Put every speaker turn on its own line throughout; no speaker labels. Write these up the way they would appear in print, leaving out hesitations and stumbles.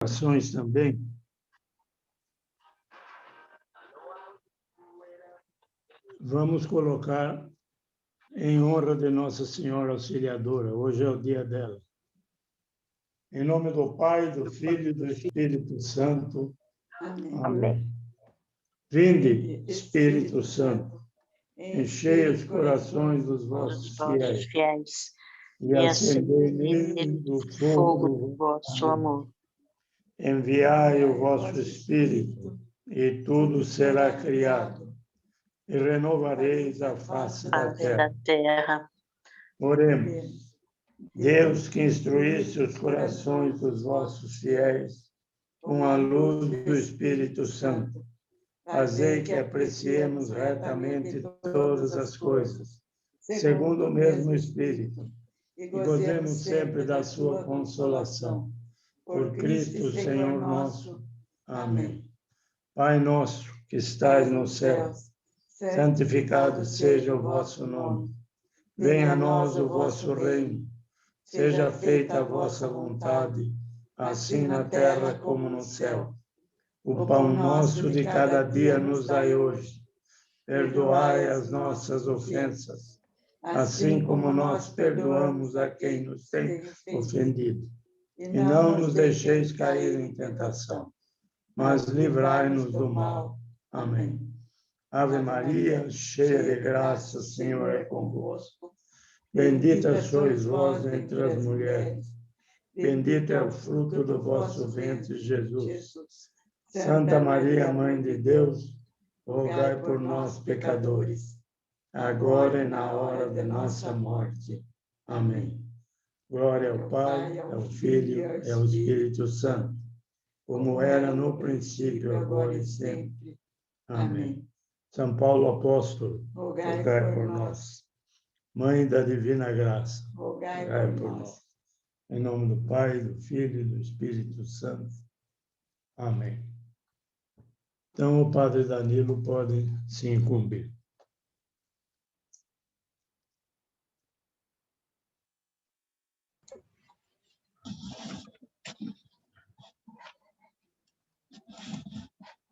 Ações também. Vamos colocar em honra de Nossa Senhora Auxiliadora. Hoje é o dia dela. Em nome do Pai, do Filho e do Espírito Santo. Amém. Vinde, Espírito Santo, enchei os corações dos vossos fiéis e acendei neles o fogo do vosso amor. Enviai o vosso Espírito, e tudo será criado, e renovareis a face da terra. Oremos. Deus, que instruísse os corações dos vossos fiéis com a luz do Espírito Santo, fazei que apreciemos retamente todas as coisas, segundo o mesmo Espírito, e gozemos sempre da sua consolação. Por Cristo, Senhor nosso. Amém. Pai nosso, que estais no céu, santificado seja o vosso nome. Venha a nós o vosso reino. Seja feita a vossa vontade, assim na terra como no céu. O pão nosso de cada dia nos dai hoje. Perdoai as nossas ofensas, assim como nós perdoamos a quem nos tem ofendido. E não nos deixeis cair em tentação, mas livrai-nos do mal. Amém. Ave Maria, cheia de graça, o Senhor é convosco. Bendita sois vós entre as mulheres. Bendito é o fruto do vosso ventre, Jesus. Santa Maria, Mãe de Deus, rogai por nós, pecadores, agora e na hora de nossa morte. Amém. Glória ao Pai, ao Filho e ao Espírito Santo, como era no princípio, agora e sempre. Amém. São Paulo Apóstolo, rogai por nós. Mãe da Divina Graça, rogai por nós. Em nome do Pai, do Filho e do Espírito Santo. Amém. Então, o Padre Danilo pode se incumbir.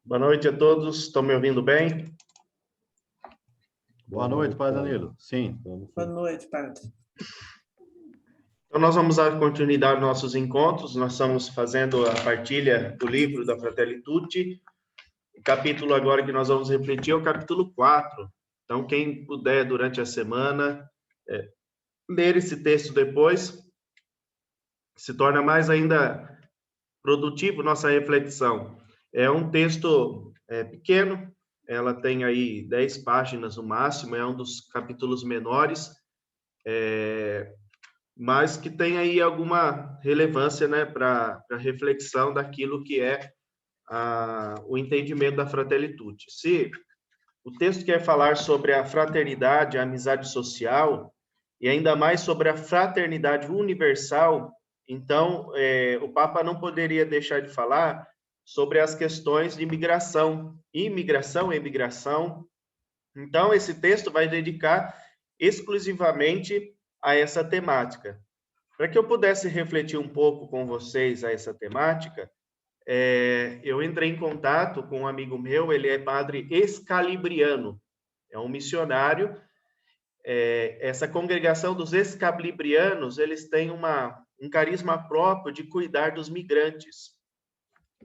Boa noite a todos. Estão me ouvindo bem?
Boa noite, Padre Danilo. Sim.
Boa noite, Padre.
Então, nós vamos dar continuidade aos nossos encontros. Nós estamos fazendo a partilha do livro da Fratelli Tutti. O capítulo agora que nós vamos refletir é o capítulo 4. Então, quem puder, durante a semana, ler esse texto depois, se torna mais ainda produtivo nossa reflexão. É um texto pequeno, ela tem aí 10 páginas no máximo, é um dos capítulos menores, mas que tem aí alguma relevância, né, para a reflexão daquilo que é o entendimento da Fratelli Tutti. Se o texto quer falar sobre a fraternidade, a amizade social, e ainda mais sobre a fraternidade universal, então o Papa não poderia deixar de falar sobre as questões de migração, imigração e emigração. Então, esse texto vai dedicar exclusivamente a essa temática. Para que eu pudesse refletir um pouco com vocês a essa temática, eu entrei em contato com um amigo meu, ele é padre Escalibriano, é um missionário. Essa congregação dos Escalibrianos, eles têm um carisma próprio de cuidar dos migrantes.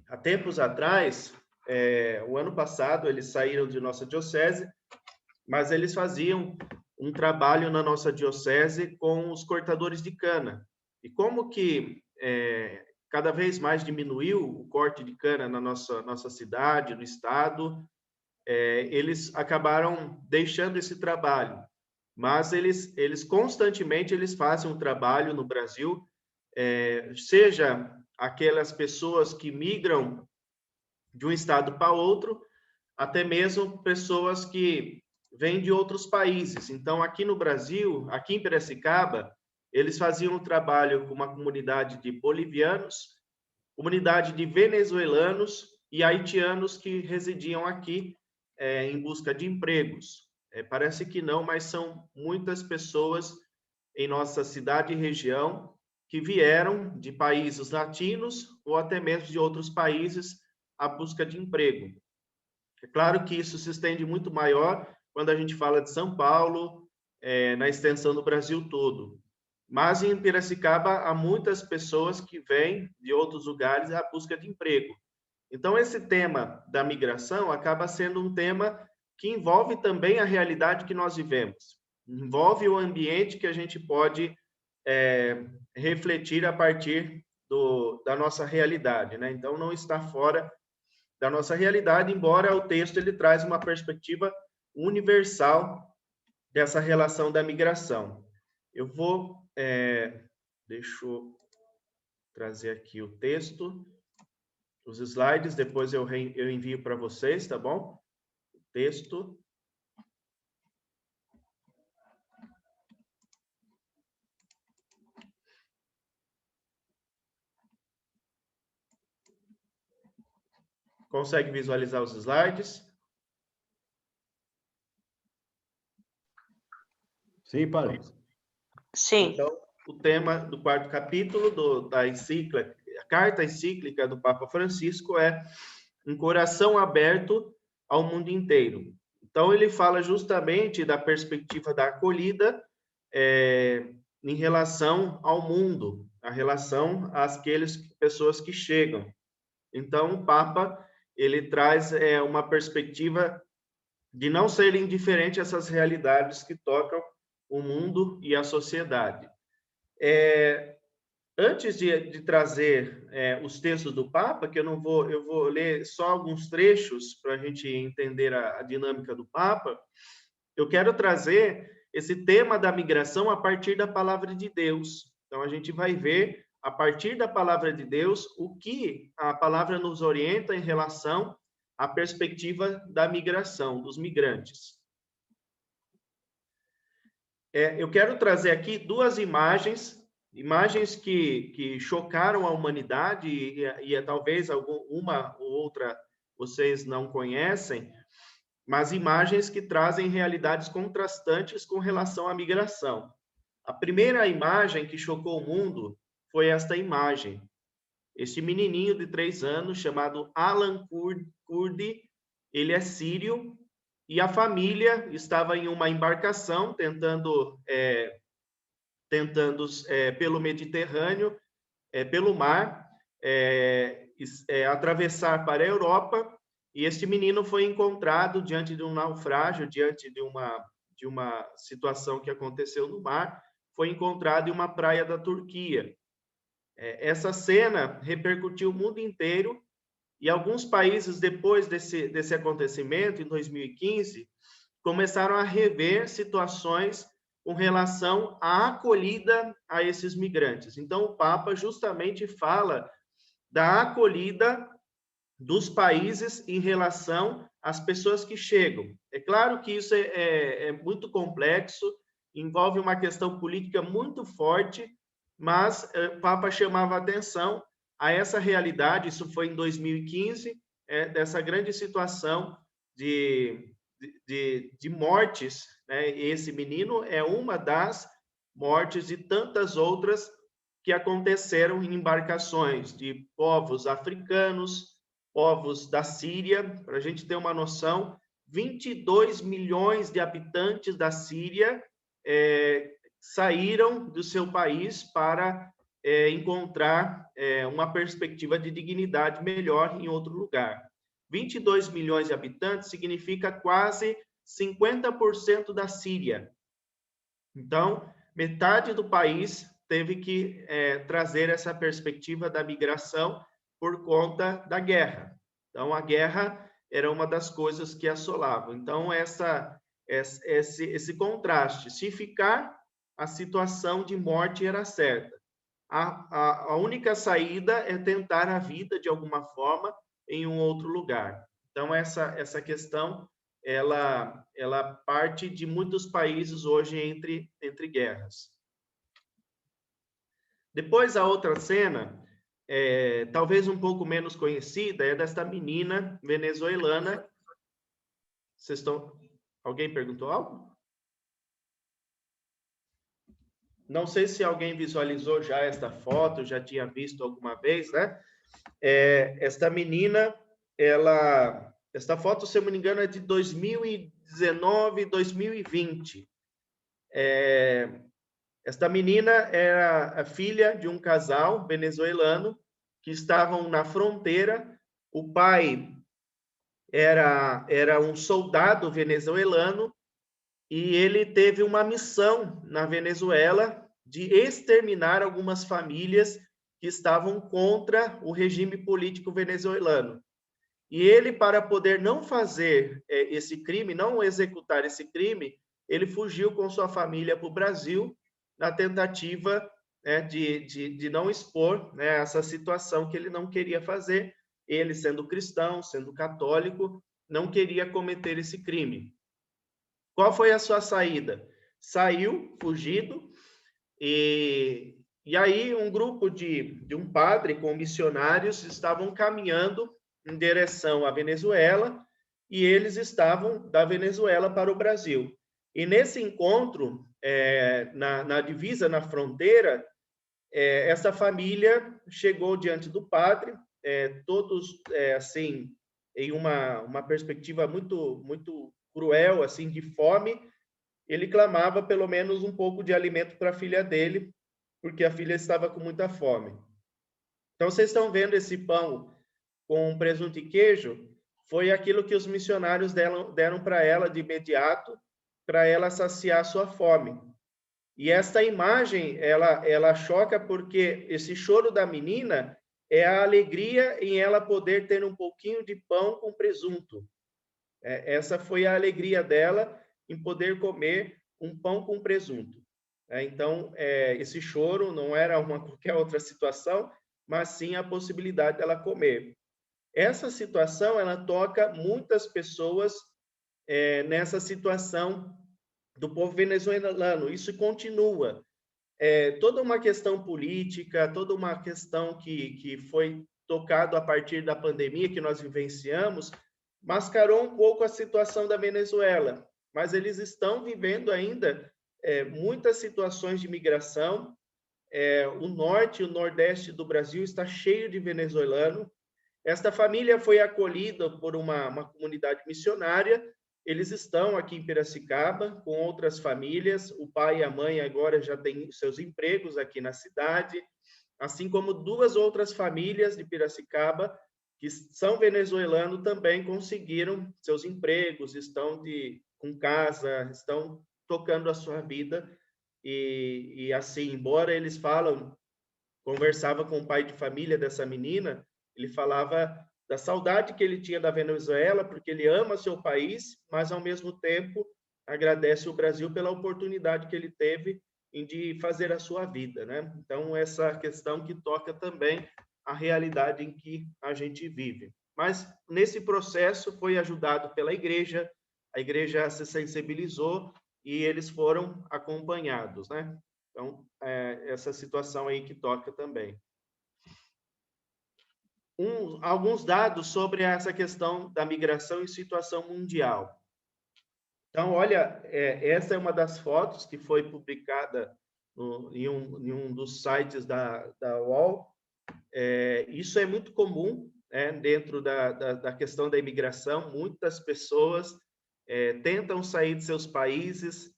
Há tempos atrás, o ano passado, eles saíram de nossa diocese, mas eles faziam um trabalho na nossa diocese com os cortadores de cana. E como que cada vez mais diminuiu o corte de cana na nossa cidade, no estado, eles acabaram deixando esse trabalho. Mas eles constantemente eles fazem um trabalho no Brasil, seja aquelas pessoas que migram de um estado para outro, até mesmo pessoas que vêm de outros países. Então, aqui no Brasil, aqui em Piracicaba, eles faziam um trabalho com uma comunidade de bolivianos, comunidade de venezuelanos e haitianos que residiam aqui em busca de empregos. Parece que não, mas são muitas pessoas em nossa cidade e região que vieram de países latinos, ou até mesmo de outros países a busca de emprego. É claro que isso se estende muito maior quando a gente fala de São Paulo, na extensão do Brasil todo. Mas em Piracicaba há muitas pessoas que vêm de outros lugares à busca de emprego. Então, esse tema da migração acaba sendo um tema que envolve também a realidade que nós vivemos. Envolve o ambiente que a gente pode refletir a partir da nossa realidade, né? Então, não está fora da nossa realidade, embora o texto ele traz uma perspectiva universal dessa relação da migração. Eu vou... deixa eu trazer aqui o texto, os slides, depois eu envio para vocês, tá bom? O texto. Consegue visualizar os slides?
Sim, padre.
Sim.
Então, o tema do quarto capítulo da encíclica, a carta encíclica do Papa Francisco é um coração aberto ao mundo inteiro. Então, ele fala justamente da perspectiva da acolhida em relação ao mundo, a relação àquelas pessoas que chegam. Então, o Papa ele traz uma perspectiva de não ser indiferente a essas realidades que tocam o mundo e a sociedade. Antes de trazer os textos do Papa, que eu vou ler só alguns trechos para a gente entender a dinâmica do Papa, eu quero trazer esse tema da migração a partir da palavra de Deus. Então, a gente vai ver, a partir da palavra de Deus, o que a palavra nos orienta em relação à perspectiva da migração, dos migrantes. Eu quero trazer aqui duas imagens que chocaram a humanidade e talvez uma ou outra vocês não conhecem, mas imagens que trazem realidades contrastantes com relação à migração. A primeira imagem que chocou o mundo foi esta imagem. Este menininho de 3 anos, chamado Alan Kurdi, ele é sírio, e a família estava em uma embarcação tentando pelo Mediterrâneo, pelo mar, atravessar para a Europa, e este menino foi encontrado diante de um naufrágio, diante de uma situação que aconteceu no mar, foi encontrado em uma praia da Turquia. Essa cena repercutiu o mundo inteiro, e alguns países, depois desse acontecimento, em 2015, começaram a rever situações com relação à acolhida a esses migrantes. Então, o Papa justamente fala da acolhida dos países em relação às pessoas que chegam. É claro que isso é muito complexo, envolve uma questão política muito forte, mas o Papa chamava atenção a essa realidade, isso foi em 2015, dessa grande situação de mortes, né? Esse menino é uma das mortes de tantas outras que aconteceram em embarcações de povos africanos, povos da Síria. Para a gente ter uma noção, 22 milhões de habitantes da Síria saíram do seu país para encontrar uma perspectiva de dignidade melhor em outro lugar. 22 milhões de habitantes significa quase 50% da Síria. Então, metade do país teve que trazer essa perspectiva da migração por conta da guerra. Então, a guerra era uma das coisas que assolavam. Então, esse contraste. Se ficar, a situação de morte era certa. A única saída é tentar a vida de alguma forma em um outro lugar. Então, essa questão, ela parte de muitos países hoje entre guerras. Depois, a outra cena, talvez um pouco menos conhecida, é desta menina venezuelana. Alguém perguntou algo? Não sei se alguém visualizou já esta foto, já tinha visto alguma vez, né? Esta menina, esta foto, se eu não me engano, é de 2019, 2020. Esta menina era a filha de um casal venezuelano que estavam na fronteira. O pai era um soldado venezuelano e ele teve uma missão na Venezuela de exterminar algumas famílias que estavam contra o regime político venezuelano. E ele, para poder não fazer esse crime, não executar esse crime, ele fugiu com sua família para o Brasil, na tentativa de não expor essa situação que ele não queria fazer. Ele, sendo cristão, sendo católico, não queria cometer esse crime. Qual foi a sua saída? Saiu, fugido, e aí um grupo de um padre com missionários estavam caminhando em direção à Venezuela, e eles estavam da Venezuela para o Brasil. E nesse encontro, na divisa, na fronteira, essa família chegou diante do padre, todos assim, em uma perspectiva muito, muito cruel, assim, de fome. Ele clamava pelo menos um pouco de alimento para a filha dele, porque a filha estava com muita fome. Então, vocês estão vendo esse pão com presunto e queijo? Foi aquilo que os missionários deram para ela de imediato, para ela saciar sua fome. E esta imagem, ela choca porque esse choro da menina é a alegria em ela poder ter um pouquinho de pão com presunto. Essa foi a alegria dela em poder comer um pão com presunto. Então, esse choro não era qualquer outra situação, mas sim a possibilidade dela comer. Essa situação, ela toca muitas pessoas nessa situação do povo venezuelano. Isso continua. Toda uma questão política, toda uma questão que foi tocado a partir da pandemia que nós vivenciamos, mascarou um pouco a situação da Venezuela, mas eles estão vivendo ainda muitas situações de migração. O norte e o nordeste do Brasil está cheio de venezuelano. Esta família foi acolhida por uma comunidade missionária. Eles estão aqui em Piracicaba com outras famílias. O pai e a mãe agora já têm seus empregos aqui na cidade, assim como duas outras famílias de Piracicaba que são venezuelanos também conseguiram seus empregos, estão com casa, estão tocando a sua vida. E assim, embora eles conversava com o pai de família dessa menina, ele falava da saudade que ele tinha da Venezuela, porque ele ama seu país, mas ao mesmo tempo agradece o Brasil pela oportunidade que ele teve de fazer a sua vida, né? Então, essa questão que toca também a realidade em que a gente vive. Mas, nesse processo, foi ajudado pela igreja, a igreja se sensibilizou e eles foram acompanhados, né? Então, essa situação aí que toca também. Alguns dados sobre essa questão da migração em situação mundial. Então, olha, essa é uma das fotos que foi publicada em um dos sites da UOL. Isso é muito comum dentro da questão da imigração. Muitas pessoas tentam sair de seus países.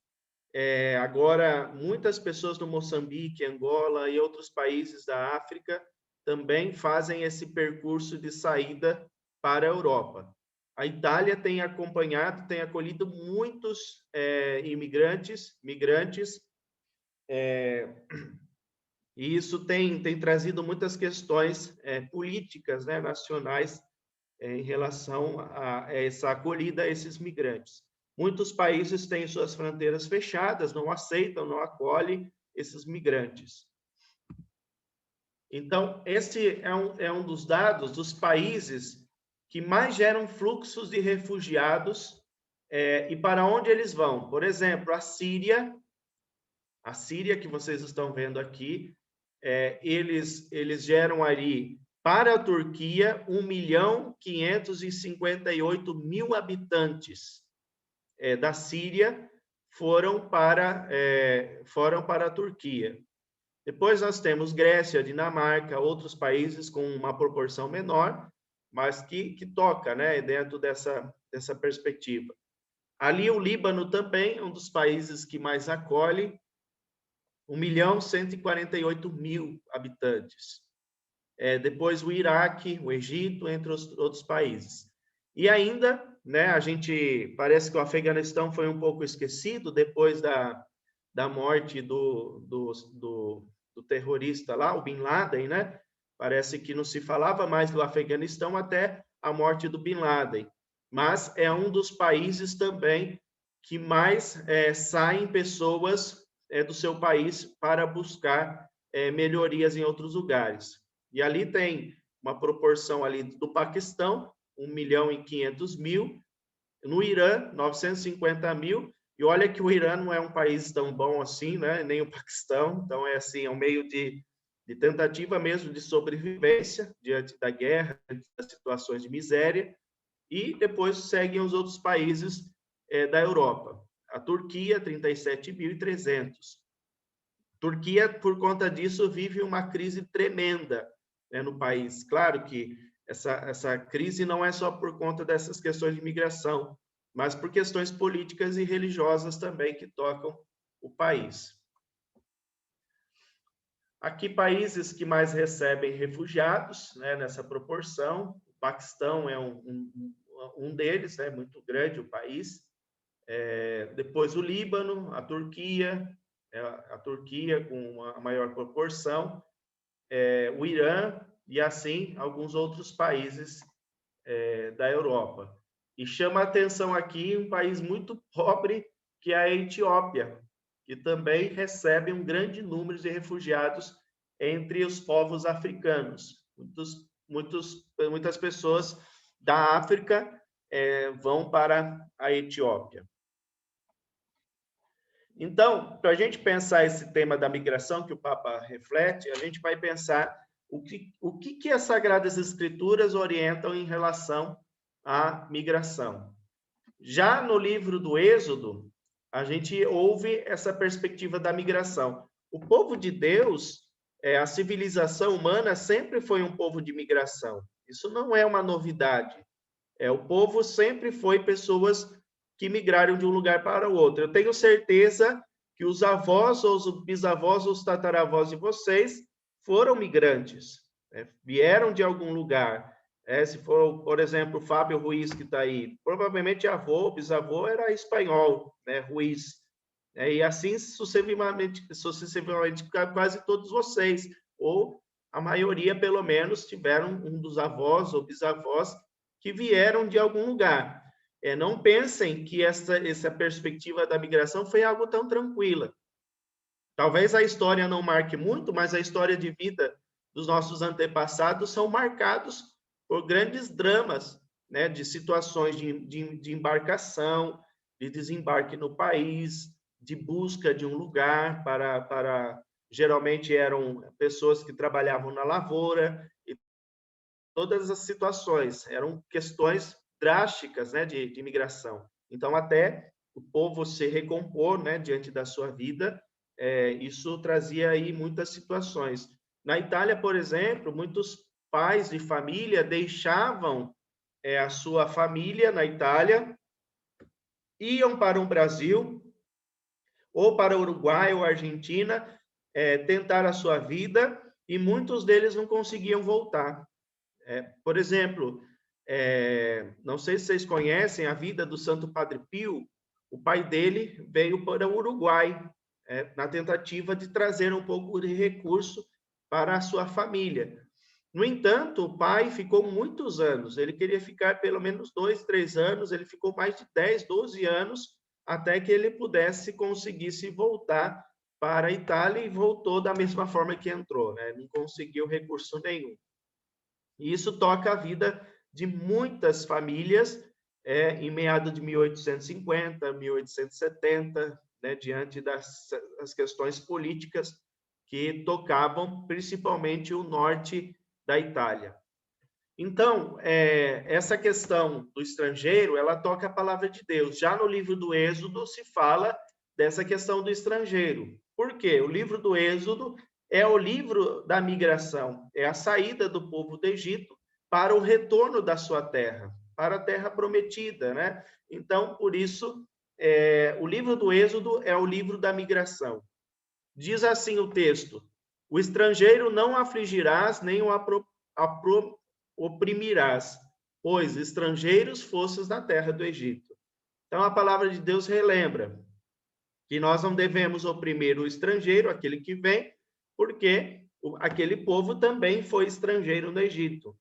Agora, muitas pessoas no Moçambique, Angola e outros países da África também fazem esse percurso de saída para a Europa. A Itália tem acompanhado, tem acolhido muitos migrantes, e isso tem trazido muitas questões políticas, né, nacionais em relação a essa acolhida a esses migrantes. Muitos países têm suas fronteiras fechadas, não aceitam, não acolhem esses migrantes. Então, esse é um dos dados dos países que mais geram fluxos de refugiados e para onde eles vão. Por exemplo, a Síria, que vocês estão vendo aqui, eles geram ali, para a Turquia, 1.558.000 habitantes da Síria foram para a Turquia. Depois nós temos Grécia, Dinamarca, outros países com uma proporção menor, mas que toca, né, dentro dessa perspectiva. Ali o Líbano também é um dos países que mais acolhe, 1.148.000 habitantes. Depois o Iraque, o Egito, entre os outros países. E ainda, né, a gente parece que o Afeganistão foi um pouco esquecido depois da morte do terrorista lá, o Bin Laden, né? Parece que não se falava mais do Afeganistão até a morte do Bin Laden. Mas é um dos países também que mais saem pessoas do seu país para buscar melhorias em outros lugares. E ali tem uma proporção ali do Paquistão, 1.500.000, no Irã, 950.000, e olha que o Irã não é um país tão bom assim, né? Nem o Paquistão, então é assim, é um meio de tentativa mesmo de sobrevivência diante da guerra, diante das situações de miséria, e depois seguem os outros países da Europa. A Turquia, 37.300. Turquia, por conta disso, vive uma crise tremenda, né, no país. Claro que essa crise não é só por conta dessas questões de migração, mas por questões políticas e religiosas também que tocam o país. Aqui, países que mais recebem refugiados, né, nessa proporção. O Paquistão é um deles, né, muito grande o país. Depois o Líbano, a Turquia com a maior proporção, o Irã e, assim, alguns outros países da Europa. E chama a atenção aqui um país muito pobre, que é a Etiópia, que também recebe um grande número de refugiados entre os povos africanos. Muitas pessoas da África vão para a Etiópia. Então, para a gente pensar esse tema da migração que o Papa reflete, a gente vai pensar o que as Sagradas Escrituras orientam em relação à migração. Já no livro do Êxodo, a gente ouve essa perspectiva da migração. O povo de Deus, a civilização humana sempre foi um povo de migração. Isso não é uma novidade. O povo sempre foi pessoas que migraram de um lugar para o outro. Eu tenho certeza que os avós, ou os bisavós, ou os tataravós de vocês foram migrantes, vieram de algum lugar. Se for, por exemplo, o Fábio Ruiz, que está aí, provavelmente avô, bisavô era espanhol, né, Ruiz. E assim sucessivamente, quase todos vocês, ou a maioria, pelo menos, tiveram um dos avós ou bisavós que vieram de algum lugar. Não pensem que essa perspectiva da migração foi algo tão tranquila. Talvez a história não marque muito, mas a história de vida dos nossos antepassados são marcados por grandes dramas, né, de situações de embarcação, de desembarque no país, de busca de um lugar para geralmente eram pessoas que trabalhavam na lavoura, e todas as situações eram questões drásticas, né, de imigração. Então, até o povo se recompor, né, diante da sua vida, isso trazia aí muitas situações. Na Itália, por exemplo, muitos pais de família deixavam a sua família na Itália, iam para o Brasil, ou para o Uruguai ou Argentina, tentar a sua vida, e muitos deles não conseguiam voltar. Por exemplo, não sei se vocês conhecem a vida do Santo Padre Pio. O pai dele veio para o Uruguai, na tentativa de trazer um pouco de recurso para a sua família. No entanto, o pai ficou muitos anos, ele queria ficar pelo menos 2, 3 anos, ele ficou mais de 10, 12 anos, até que ele conseguisse voltar para a Itália, e voltou da mesma forma que entrou, né? Não conseguiu recurso nenhum. E isso toca a vida de muitas famílias, em meados de 1850, 1870, né, diante das questões políticas que tocavam principalmente o norte da Itália. Então, essa questão do estrangeiro, ela toca a palavra de Deus. Já no livro do Êxodo se fala dessa questão do estrangeiro. Por quê? O livro do Êxodo é o livro da migração, é a saída do povo do Egito para o retorno da sua terra, para a terra prometida, né? Então, por isso, o livro do Êxodo é o livro da migração. Diz assim o texto: o estrangeiro não afligirás, nem o oprimirás, pois estrangeiros fostes na terra do Egito. Então, a palavra de Deus relembra que nós não devemos oprimir o estrangeiro, aquele que vem, porque aquele povo também foi estrangeiro no Egito.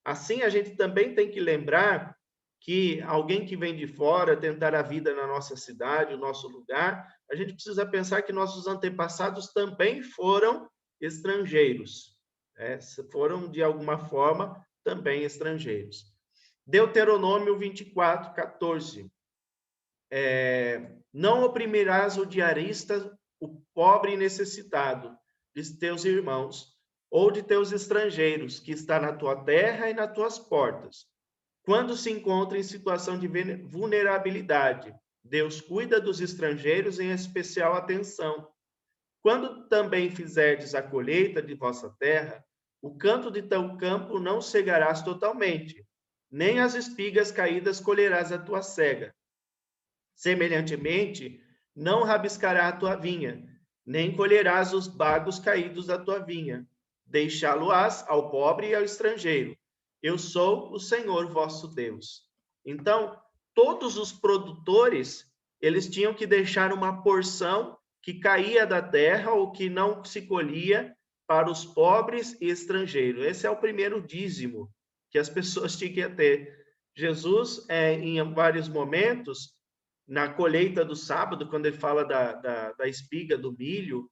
Assim, a gente também tem que lembrar que alguém que vem de fora tentar a vida na nossa cidade, o nosso lugar, a gente precisa pensar que nossos antepassados também foram estrangeiros, foram, de alguma forma, também estrangeiros. Deuteronômio 24, 14. Não oprimirás o diarista, o pobre e necessitado, de teus irmãos, ou de teus estrangeiros, que está na tua terra e nas tuas portas. Quando se encontra em situação de vulnerabilidade, Deus cuida dos estrangeiros em especial atenção. Quando também fizerdes a colheita de vossa terra, o canto de teu campo não cegarás totalmente, nem as espigas caídas colherás a tua cega. Semelhantemente, não rabiscará a tua vinha, nem colherás os bagos caídos da tua vinha. Deixá-lo-ás ao pobre e ao estrangeiro. Eu sou o Senhor vosso Deus. Então, todos os produtores, eles tinham que deixar uma porção que caía da terra ou que não se colhia para os pobres e estrangeiros. Esse é o primeiro dízimo que as pessoas tinham que ter. Jesus, em vários momentos, na colheita do sábado, quando ele fala da espiga, do milho,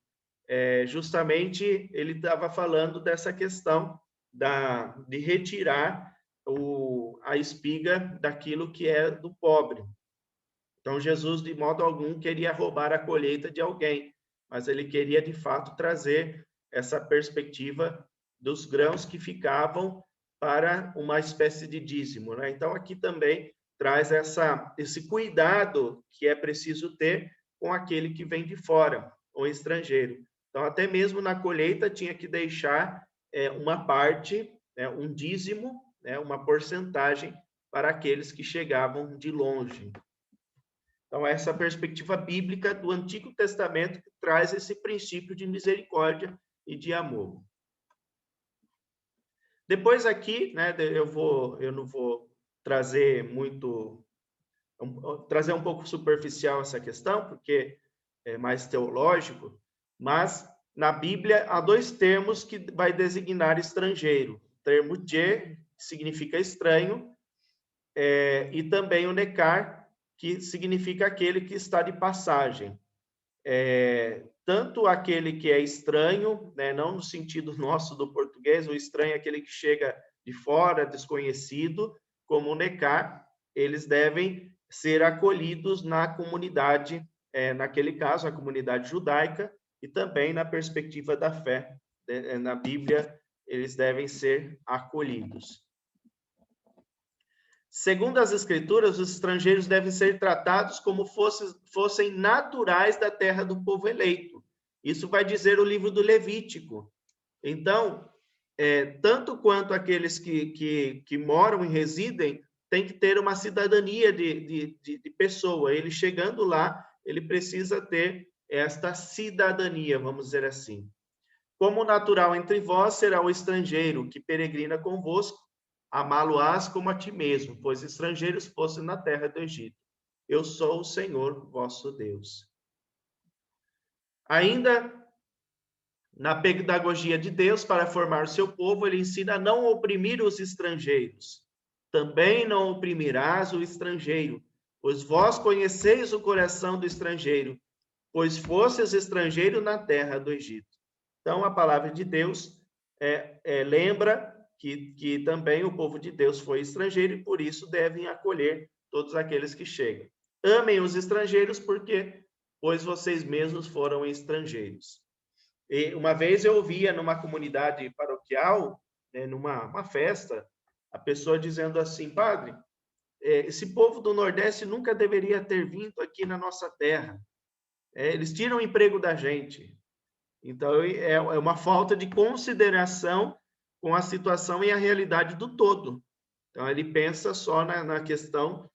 justamente ele estava falando dessa questão de retirar a espiga daquilo que é do pobre. Então, Jesus, de modo algum, queria roubar a colheita de alguém, mas ele queria, de fato, trazer essa perspectiva dos grãos que ficavam para uma espécie de dízimo, né? Então, aqui também traz esse cuidado que é preciso ter com aquele que vem de fora, o estrangeiro. Então, até mesmo na colheita, tinha que deixar uma parte, um dízimo, uma porcentagem para aqueles que chegavam de longe. Então, essa perspectiva bíblica do Antigo Testamento que traz esse princípio de misericórdia e de amor. Depois aqui, né, eu não vou trazer trazer um pouco superficial essa questão, porque é mais teológico, mas na Bíblia há dois termos que vai designar estrangeiro. O termo que significa estranho, e também o nekar, que significa aquele que está de passagem. Tanto aquele que é estranho, né, não no sentido nosso do português, o estranho é aquele que chega de fora, desconhecido, como o nekar, eles devem ser acolhidos na comunidade, naquele caso, a comunidade judaica, e também na perspectiva da fé. Na Bíblia, eles devem ser acolhidos. Segundo as Escrituras, os estrangeiros devem ser tratados como fossem naturais da terra do povo eleito. Isso vai dizer o livro do Levítico. Então, tanto quanto aqueles que moram e residem, tem que ter uma cidadania de pessoa. Ele chegando lá, ele precisa ter esta cidadania, vamos dizer assim. Como natural entre vós será o estrangeiro que peregrina convosco, amá-lo-ás como a ti mesmo, pois estrangeiros fossem na terra do Egito. Eu sou o Senhor vosso Deus. Ainda na pedagogia de Deus para formar o seu povo, ele ensina a não oprimir os estrangeiros. Também não oprimirás o estrangeiro, pois vós conheceis o coração do estrangeiro, pois fostes estrangeiro na terra do Egito. Então, a palavra de Deus lembra que também o povo de Deus foi estrangeiro e, por isso, devem acolher todos aqueles que chegam. Amem os estrangeiros, pois vocês mesmos foram estrangeiros. E uma vez eu ouvia numa comunidade paroquial, numa festa, a pessoa dizendo assim: padre, esse povo do Nordeste nunca deveria ter vindo aqui na nossa terra. Eles tiram o emprego da gente. Então, é uma falta de consideração com a situação e a realidade do todo. Então, ele pensa só na questão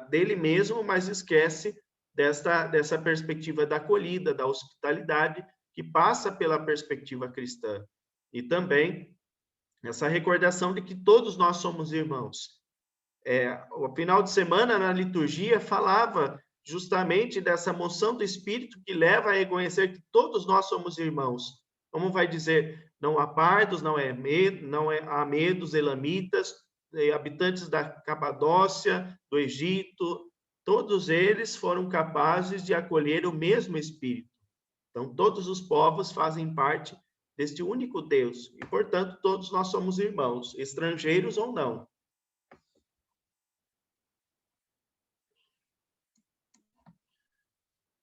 dele mesmo, mas esquece dessa perspectiva da acolhida, da hospitalidade, que passa pela perspectiva cristã. E também essa recordação de que todos nós somos irmãos. O final de semana, na liturgia, falava justamente dessa moção do Espírito que leva a reconhecer que todos nós somos irmãos. Como vai dizer, não há pardos, não há medos, elamitas, habitantes da Capadócia, do Egito, todos eles foram capazes de acolher o mesmo Espírito. Então, todos os povos fazem parte deste único Deus, e, portanto, todos nós somos irmãos, estrangeiros ou não.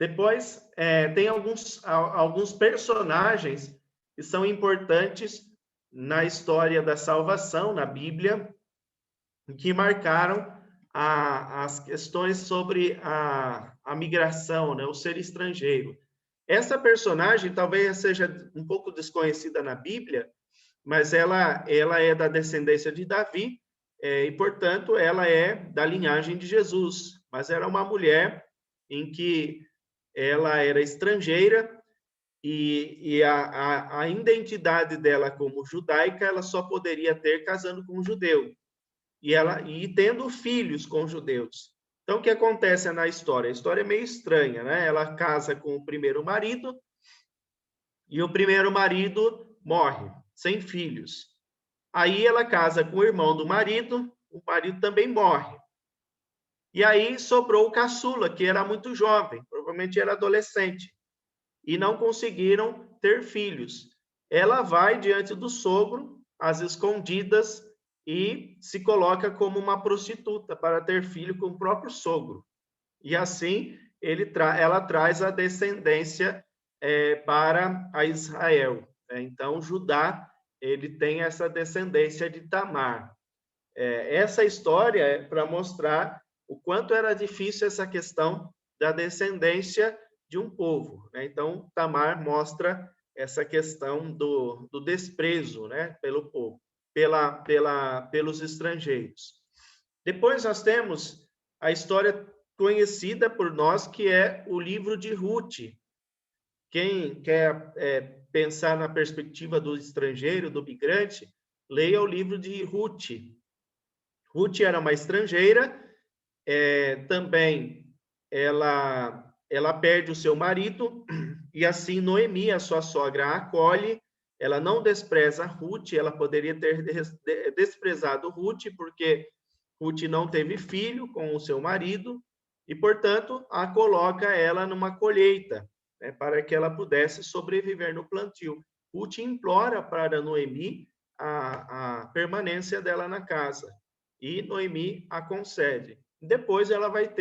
Depois, tem alguns personagens que são importantes na história da salvação, na Bíblia, que marcaram as questões sobre a migração, né, o ser estrangeiro. Essa personagem talvez seja um pouco desconhecida na Bíblia, mas ela é da descendência de Davi, e, portanto, ela é da linhagem de Jesus. Mas era uma mulher em que ela era estrangeira e a identidade dela como judaica ela só poderia ter casando com um judeu e tendo filhos com judeus. Então, o que acontece na história? A história é meio estranha, né? Ela casa com o primeiro marido e o primeiro marido morre, sem filhos. Aí ela casa com o irmão do marido, o marido também morre. E aí sobrou o caçula, que era muito jovem, provavelmente era adolescente, e não conseguiram ter filhos. Ela vai diante do sogro, às escondidas, e se coloca como uma prostituta para ter filho com o próprio sogro. E assim ela traz a descendência para a Israel. Então, Judá ele tem essa descendência de Tamar. Essa história é para mostrar o quanto era difícil essa questão da descendência de um povo, né? Então, Tamar mostra essa questão do desprezo, né, pelo povo, pelos estrangeiros. Depois nós temos a história conhecida por nós, que é o livro de Ruth. Quem quer pensar na perspectiva do estrangeiro, do migrante, leia o livro de Ruth. Ruth era uma estrangeira, também ela perde o seu marido, e assim Noemi, a sua sogra, a acolhe. Ela não despreza Ruth, ela poderia ter desprezado Ruth, porque Ruth não teve filho com o seu marido, e, portanto, a coloca ela numa colheita, né, para que ela pudesse sobreviver no plantio. Ruth implora para Noemi a permanência dela na casa, e Noemi a concede. Depois ela vai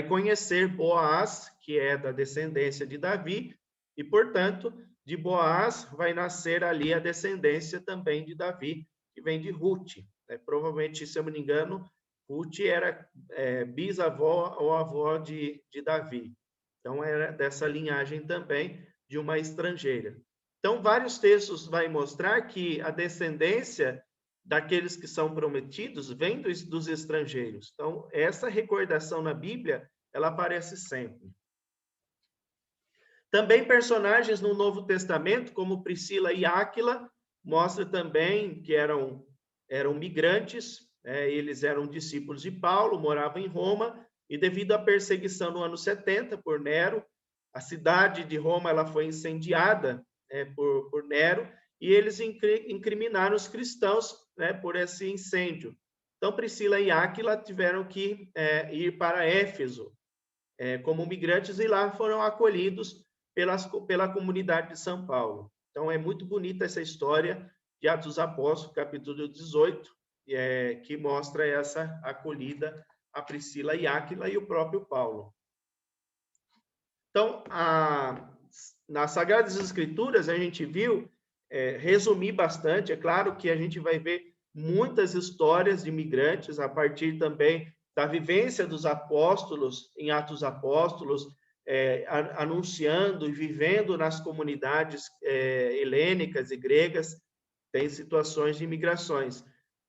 conhecer Boaz, que é da descendência de Davi, e, portanto, de Boaz vai nascer ali a descendência também de Davi, que vem de Ruth. Provavelmente, se eu não me engano, Ruth era bisavó ou avó de Davi. Então, era dessa linhagem também de uma estrangeira. Então, vários textos vão mostrar que a descendência daqueles que são prometidos vem dos estrangeiros. Então, essa recordação na Bíblia, ela aparece sempre. Também personagens no Novo Testamento, como Priscila e Áquila, mostra também que eram migrantes, eles eram discípulos de Paulo, moravam em Roma, e devido à perseguição no ano 70 por Nero, a cidade de Roma ela foi incendiada por Nero, e eles incriminaram os cristãos, né, por esse incêndio. Então, Priscila e Áquila tiveram que ir para Éfeso como migrantes, e lá foram acolhidos pela comunidade de São Paulo. Então, é muito bonita essa história de Atos dos Apóstolos, capítulo 18, que mostra essa acolhida a Priscila e Áquila e o próprio Paulo. Então, nas Sagradas Escrituras, a gente viu, resumir bastante, é claro que a gente vai ver muitas histórias de migrantes, a partir também da vivência dos apóstolos, em Atos dos Apóstolos, anunciando e vivendo nas comunidades helênicas e gregas, tem situações de imigrações.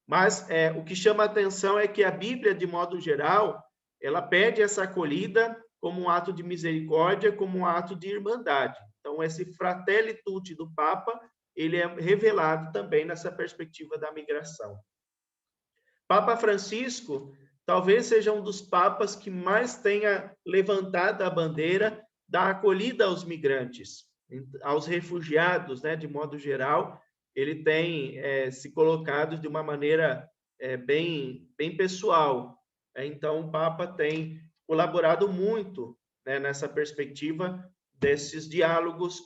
Mas o que chama a atenção é que a Bíblia, de modo geral, ela pede essa acolhida como um ato de misericórdia, como um ato de irmandade. Então, esse Fratelli Tutti do Papa, ele é revelado também nessa perspectiva da migração. Papa Francisco talvez seja um dos papas que mais tenha levantado a bandeira da acolhida aos migrantes, aos refugiados, né, de modo geral. Ele tem se colocado de uma maneira bem pessoal. Então, o Papa tem colaborado muito, né, nessa perspectiva desses diálogos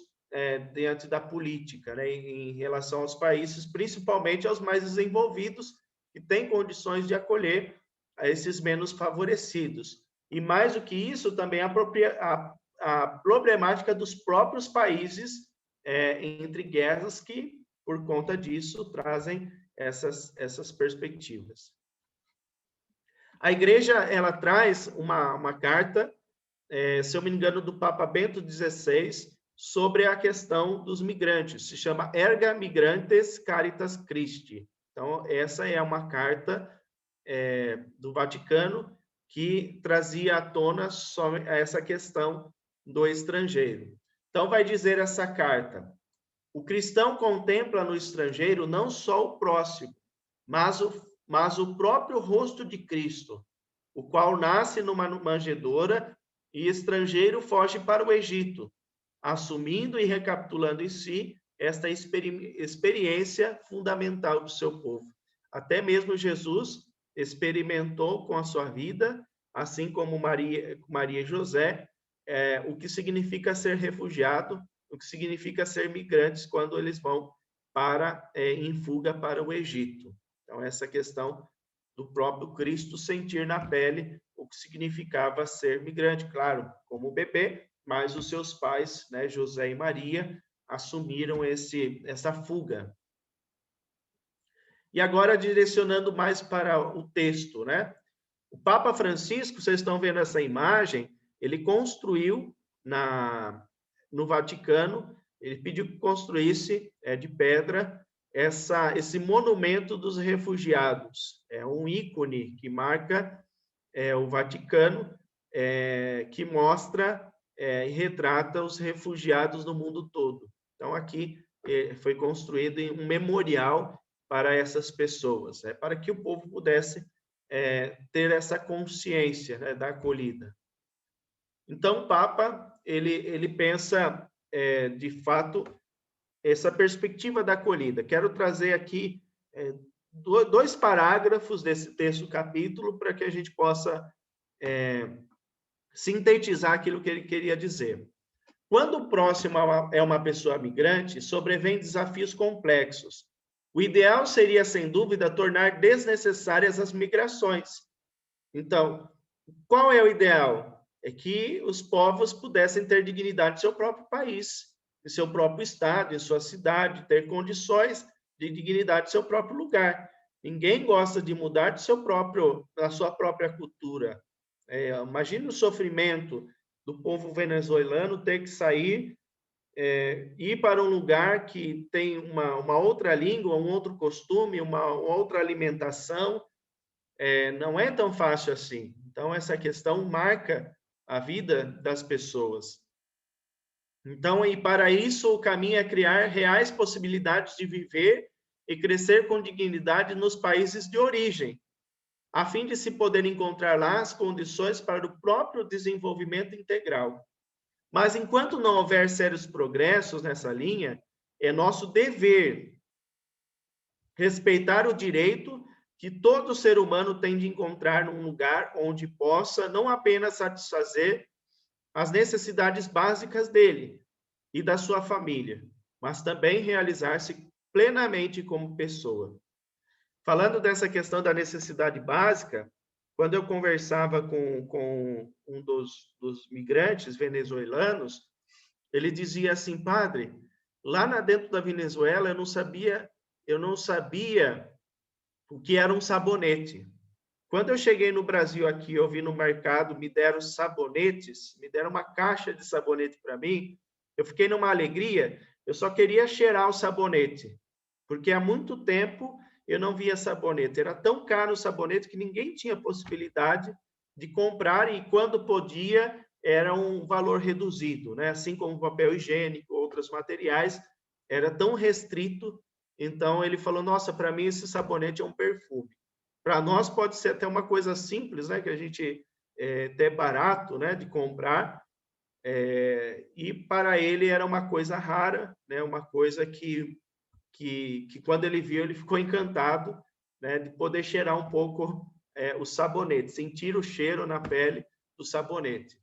diante da política, né, em relação aos países, principalmente aos mais desenvolvidos, que têm condições de acolher a esses menos favorecidos. E, mais do que isso, também a problemática dos próprios países entre guerras que, por conta disso, trazem essas perspectivas. A Igreja ela traz uma carta, se eu me engano, do Papa Bento XVI, sobre a questão dos migrantes. Se chama Erga Migrantes Caritas Christi. Então, essa é uma carta do Vaticano que trazia à tona sobre essa questão do estrangeiro. Então, vai dizer essa carta: o cristão contempla no estrangeiro não só o próximo, mas o próprio rosto de Cristo, o qual nasce numa manjedoura e estrangeiro foge para o Egito, assumindo e recapitulando em si esta experiência fundamental do seu povo. Até mesmo Jesus experimentou com a sua vida, assim como Maria e José, o que significa ser refugiado, o que significa ser migrantes quando eles vão em fuga para o Egito. Então, essa questão do próprio Cristo sentir na pele o que significava ser migrante, claro, como bebê, mas os seus pais, né, José e Maria, assumiram essa fuga. E agora, direcionando mais para o texto, né? O Papa Francisco, vocês estão vendo essa imagem, ele construiu no Vaticano, ele pediu que construísse de pedra esse monumento dos refugiados. É um ícone que marca o Vaticano, que mostra e retrata os refugiados no mundo todo. Então, aqui foi construído um memorial para essas pessoas, para que o povo pudesse ter essa consciência, né, da acolhida. Então, o Papa, ele pensa, de fato, essa perspectiva da acolhida. Quero trazer aqui 2 parágrafos desse texto capítulo para que a gente possa sintetizar aquilo que ele queria dizer. Quando o próximo é uma pessoa migrante, sobrevêm desafios complexos. O ideal seria, sem dúvida, tornar desnecessárias as migrações. Então, qual é o ideal? É que os povos pudessem ter dignidade em seu próprio país, em seu próprio estado, em sua cidade, ter condições de dignidade em seu próprio lugar. Ninguém gosta de mudar da sua própria cultura. Imagine o sofrimento do povo venezuelano ter que sair, ir para um lugar que tem uma outra língua, um outro costume, uma outra alimentação. Não é tão fácil assim. Então, essa questão marca a vida das pessoas. Então, e para isso, o caminho é criar reais possibilidades de viver e crescer com dignidade nos países de origem, a fim de se poder encontrar lá as condições para o próprio desenvolvimento integral. Mas, enquanto não houver sérios progressos nessa linha, é nosso dever respeitar o direito que todo ser humano tem de encontrar num lugar onde possa não apenas satisfazer as necessidades básicas dele e da sua família, mas também realizar-se plenamente como pessoa. Falando dessa questão da necessidade básica, quando eu conversava com um dos migrantes venezuelanos, ele dizia assim: padre, lá dentro da Venezuela eu não sabia o que era um sabonete. Quando eu cheguei no Brasil aqui, eu vi no mercado, me deram sabonetes, me deram uma caixa de sabonete para mim, eu fiquei numa alegria, eu só queria cheirar o sabonete, porque há muito tempo eu não via sabonete. Era tão caro o sabonete que ninguém tinha possibilidade de comprar e quando podia era um valor reduzido, né? Assim como papel higiênico, outros materiais, era tão restrito. Então ele falou: "Nossa, para mim esse sabonete é um perfume". Para nós pode ser até uma coisa simples, né? Que a gente até barato, né? De comprar. E para ele era uma coisa rara, né? Uma coisa que quando ele viu, ele ficou encantado, né, de poder cheirar um pouco o sabonete, sentir o cheiro na pele do sabonete.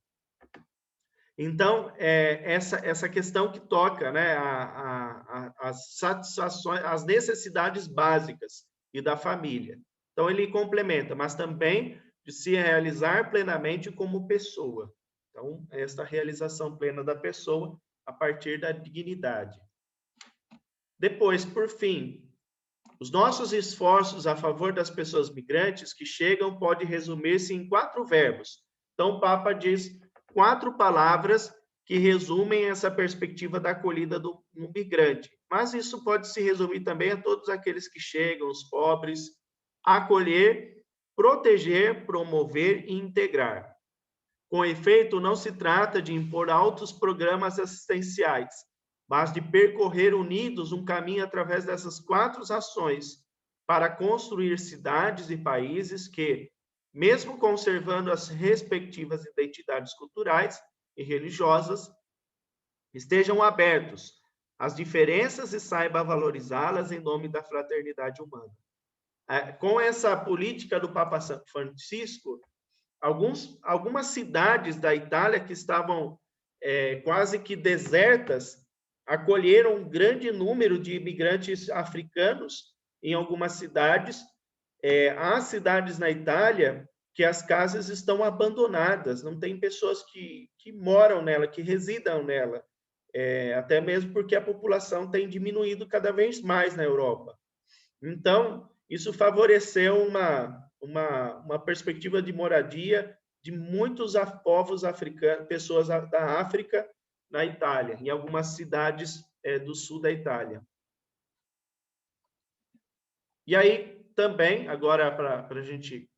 Então, essa questão que toca, né, as satisfações, as necessidades básicas e da família. Então, ele complementa, mas também de se realizar plenamente como pessoa. Então, esta realização plena da pessoa a partir da dignidade. Depois, por fim, os nossos esforços a favor das pessoas migrantes que chegam pode resumir-se em 4 verbos. Então, o Papa diz 4 palavras que resumem essa perspectiva da acolhida do migrante. Mas isso pode se resumir também a todos aqueles que chegam, os pobres, acolher, proteger, promover e integrar. Com efeito, não se trata de impor altos programas assistenciais, mas de percorrer unidos um caminho através dessas 4 ações para construir cidades e países que, mesmo conservando as respectivas identidades culturais e religiosas, estejam abertos às diferenças e saibam valorizá-las em nome da fraternidade humana. Com essa política do Papa Francisco, algumas cidades da Itália que estavam quase que desertas acolheram um grande número de imigrantes africanos em algumas cidades. Há cidades na Itália que as casas estão abandonadas, não tem pessoas que moram nela, que residam nela, até mesmo porque a população tem diminuído cada vez mais na Europa. Então, isso favoreceu uma perspectiva de moradia de muitos povos africanos, pessoas da África na Itália, em algumas cidades do sul da Itália. E aí, também, agora para a gente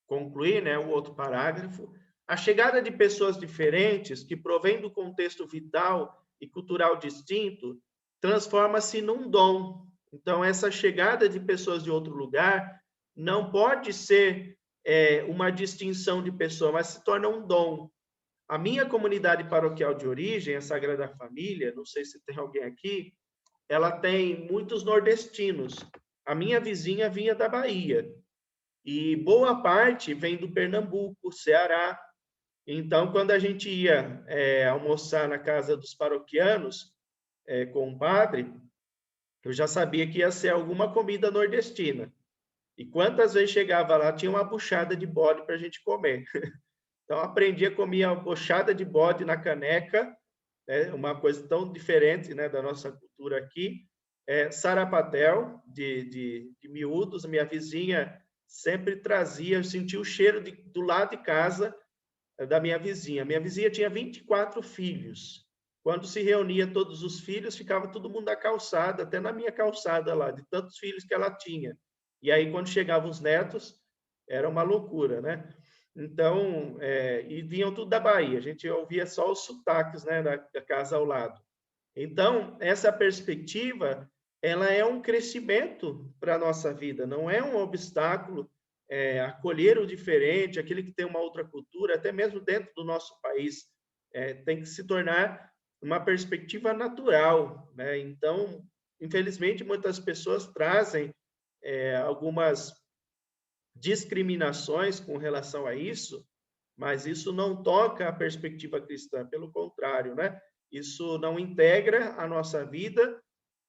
concluir, né, o outro parágrafo, a chegada de pessoas diferentes, que provém do contexto vital e cultural distinto, transforma-se num dom. Então, essa chegada de pessoas de outro lugar não pode ser uma distinção de pessoa, mas se torna um dom. A minha comunidade paroquial de origem, a Sagrada Família, não sei se tem alguém aqui, ela tem muitos nordestinos. A minha vizinha vinha da Bahia. E boa parte vem do Pernambuco, Ceará. Então, quando a gente ia almoçar na casa dos paroquianos com o padre, eu já sabia que ia ser alguma comida nordestina. E quantas vezes chegava lá, tinha uma buchada de bode para a gente comer. Então, aprendi a comer a buchada de bode na caneca, uma coisa tão diferente, né, da nossa cultura aqui. Sarapatel, de miúdos, minha vizinha sempre trazia, eu sentia o cheiro do lado de casa da minha vizinha. Minha vizinha tinha 24 filhos. Quando se reunia todos os filhos, ficava todo mundo na calçada, até na minha calçada lá, de tantos filhos que ela tinha. E aí, quando chegavam os netos, era uma loucura, né? Então, e vinham tudo da Bahia, a gente ouvia só os sotaques, né, da casa ao lado. Então, essa perspectiva, ela é um crescimento para a nossa vida, não é um obstáculo. Acolher o diferente, aquele que tem uma outra cultura, até mesmo dentro do nosso país, tem que se tornar uma perspectiva natural, né? Então, infelizmente, muitas pessoas trazem algumas discriminações com relação a isso, mas isso não toca a perspectiva cristã, pelo contrário, né? Isso não integra a nossa vida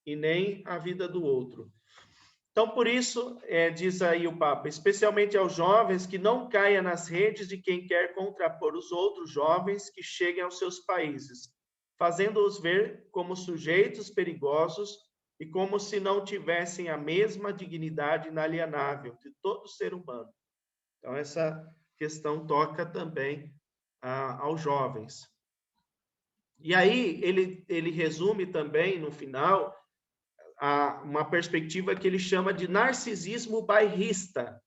e nem a vida do outro. Então, por isso, diz aí o Papa, especialmente aos jovens, que não caia nas redes de quem quer contrapor os outros jovens que cheguem aos seus países, fazendo-os ver como sujeitos perigosos e como se não tivessem a mesma dignidade inalienável de todo ser humano. Então, essa questão toca também aos jovens. E aí, ele resume também, no final, uma perspectiva que ele chama de narcisismo bairrista.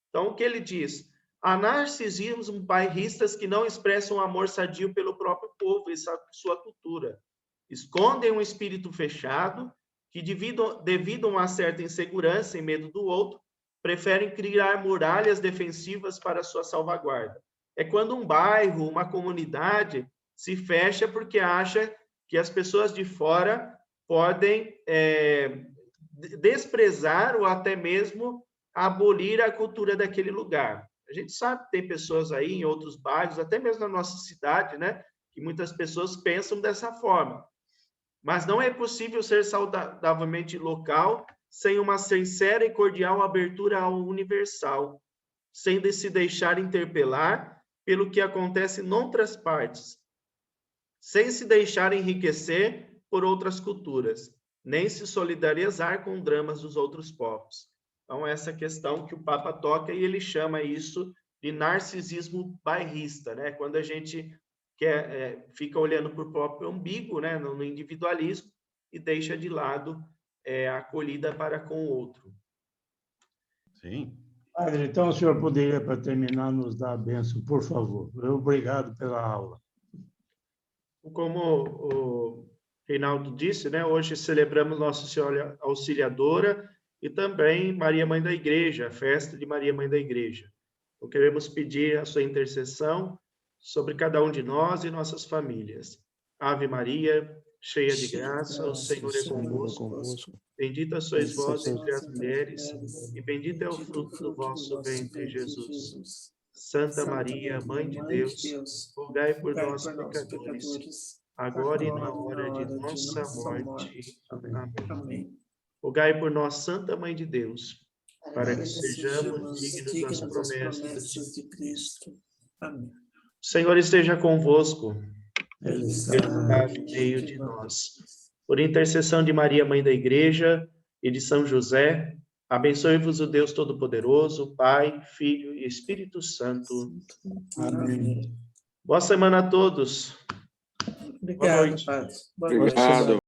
Então, o que ele diz? Há narcisismos bairristas que não expressam amor sadio pelo próprio povo e sua cultura. Escondem um espírito fechado que, devido a uma certa insegurança e medo do outro, preferem criar muralhas defensivas para sua salvaguarda. É quando um bairro, uma comunidade se fecha porque acha que as pessoas de fora podem desprezar ou até mesmo abolir a cultura daquele lugar. A gente sabe que tem pessoas aí em outros bairros, até mesmo na nossa cidade, né, que muitas pessoas pensam dessa forma. Mas não é possível ser saudavelmente local sem uma sincera e cordial abertura ao universal, sem se deixar interpelar pelo que acontece em outras partes, sem se deixar enriquecer por outras culturas, nem se solidarizar com dramas dos outros povos. Então, essa questão que o Papa toca, e ele chama isso de narcisismo bairrista, né? Quando a gente fica olhando para o próprio umbigo, né? No individualismo, e deixa de lado a acolhida para com o outro.
Sim.
Padre, então o senhor poderia, para terminar, nos dar a bênção, por favor. Obrigado pela aula.
Como o Reinaldo disse, né? Hoje celebramos Nossa Senhora Auxiliadora e também Maria Mãe da Igreja, a festa de Maria Mãe da Igreja. Então, queremos pedir a sua intercessão sobre cada um de nós e nossas famílias. Ave Maria, cheia de graça, o Senhor é convosco. Bendita sois vós entre as mulheres, e bendito é o fruto do vosso ventre, Jesus. Santa Maria, Mãe de Deus, rogai por nós, pecadores, agora e na hora de nossa morte. Amém. Rogai por nós, Santa Mãe de Deus, para que sejamos dignos das promessas de Cristo. Amém. O Senhor esteja convosco. Ele está no meio de nós. Por intercessão de Maria, Mãe da Igreja, e de São José, abençoe-vos o Deus Todo-Poderoso, Pai, Filho e Espírito Santo. Amém. Boa semana a todos.
Obrigado, Padre.
Obrigado.